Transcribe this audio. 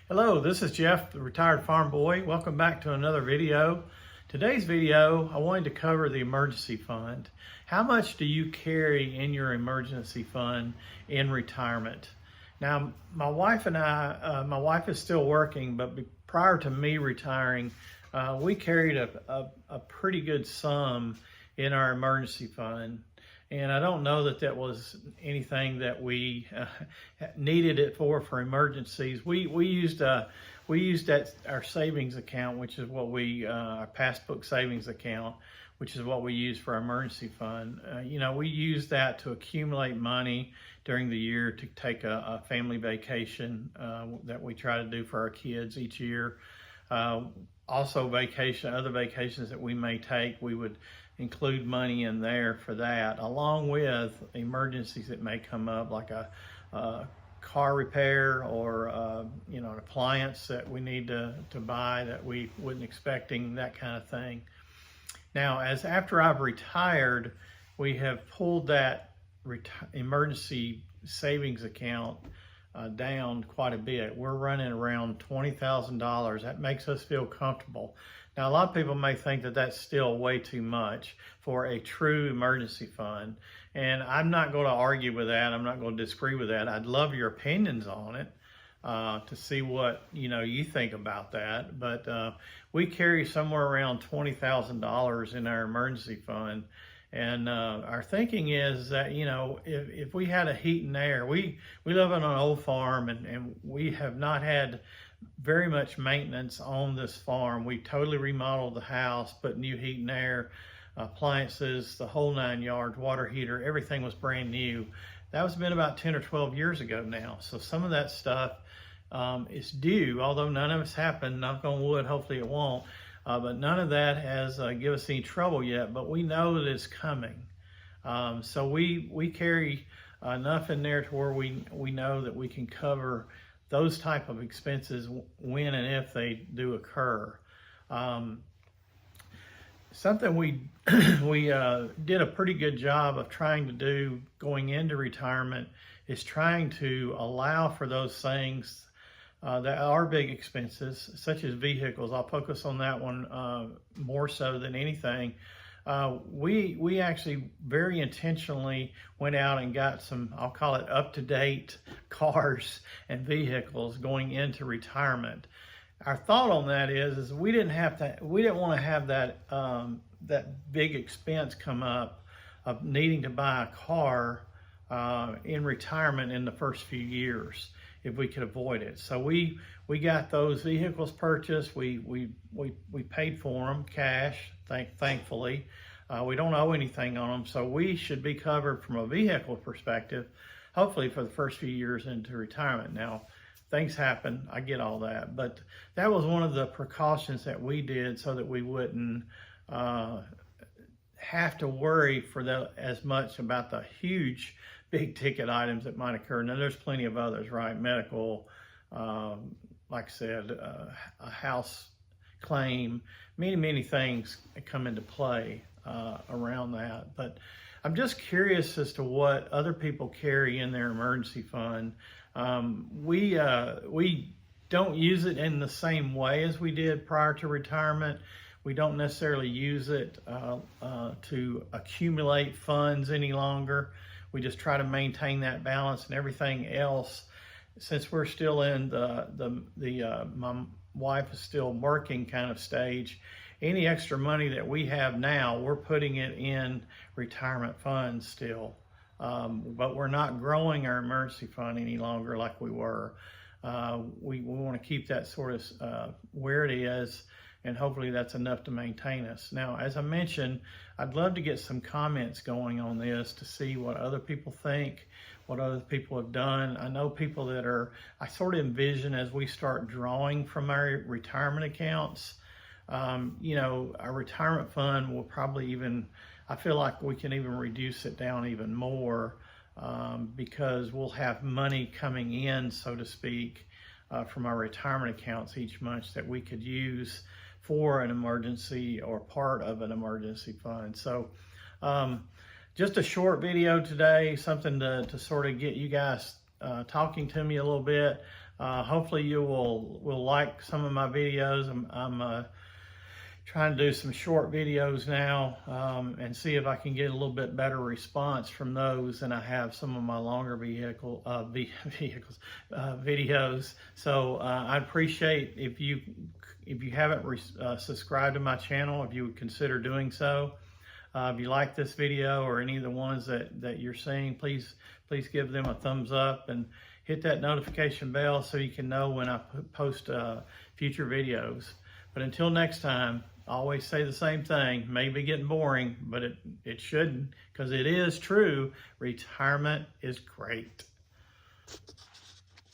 Hello, this is Jeff, the retired farm boy. Welcome back to another video. Today's video, I wanted to cover the emergency fund. How much do you carry in your emergency fund in retirement? Now, my wife and I, my wife is still working, but prior to me retiring, we carried a pretty good sum in our emergency fund. And I don't know that that was anything that we needed it for emergencies. We used that our savings account, which is what our passbook savings account, which is what we use for our emergency fund. We use that to accumulate money during the year to take a family vacation that we try to do for our kids each year. Also other vacations that we may take, we would include money in there for that, along with emergencies that may come up, like a car repair or an appliance that we need to buy that we wasn't expecting, that kind of thing. Now, after I've retired, we have pulled that emergency savings account down quite a bit. We're running around $20,000. That makes us feel comfortable. Now, a lot of people may think that that's still way too much for a true emergency fund. And I'm not going to argue with that. I'm not going to disagree with that. I'd love your opinions on it to see what you think about that. But we carry somewhere around $20,000 in our emergency fund. And our thinking is that, if we had a heat and air, we live on an old farm and we have not had very much maintenance on this farm. We totally remodeled the house, put new heat and air, appliances, the whole 9 yards, water heater, everything was brand new. That was been about 10 or 12 years ago now. So some of that stuff is due, although none of it's happened, knock on wood, hopefully it won't. But none of that has given us any trouble yet, but we know that it's coming. So we carry enough in there to where we know that we can cover those type of expenses when and if they do occur. Something we did a pretty good job of trying to do going into retirement is trying to allow for those things that are big expenses, such as vehicles. I'll focus on that one more so than anything. We actually very intentionally went out and got some, I'll call it up-to-date cars and vehicles going into retirement. Our thought on that is we didn't want to have that big expense come up of needing to buy a car in retirement in the first few years if we could avoid it. So we got those vehicles purchased. We paid for them cash, thankfully. We don't owe anything on them, so we should be covered from a vehicle perspective, hopefully for the first few years into retirement. Now, things happen, I get all that, but that was one of the precautions that we did so that we wouldn't have to worry as much about the huge big ticket items that might occur. Now, there's plenty of others, right? Medical, like I said, a house claim, many things come into play around that. But I'm just curious as to what other people carry in their emergency fund. We don't use it in the same way as we did prior to retirement. We don't necessarily use it to accumulate funds any longer. We just try to maintain that balance, and everything else, since we're still in my wife is still working kind of stage, any extra money that we have now, we're putting it in retirement funds still. But we're not growing our emergency fund any longer like we were. We want to keep that sort of where it is, and hopefully that's enough to maintain us. Now, as I mentioned, I'd love to get some comments going on this to see what other people think, what other people have done. I know people I sort of envision as we start drawing from our retirement accounts, our retirement fund will probably I feel like we can even reduce it down even more because we'll have money coming in, so to speak, from our retirement accounts each month that we could use for an emergency or part of an emergency fund. So just a short video today, something to sort of get you guys talking to me a little bit. Hopefully you will like some of my videos. I'm trying to do some short videos now and see if I can get a little bit better response from those than I have some of my longer videos. So I'd appreciate if you haven't subscribed to my channel, if you would consider doing so. If you like this video or any of the ones that you're seeing, please give them a thumbs up and hit that notification bell so you can know when I post future videos. But until next time, I always say the same thing. Maybe getting boring, but it shouldn't, because it is true. Retirement is great.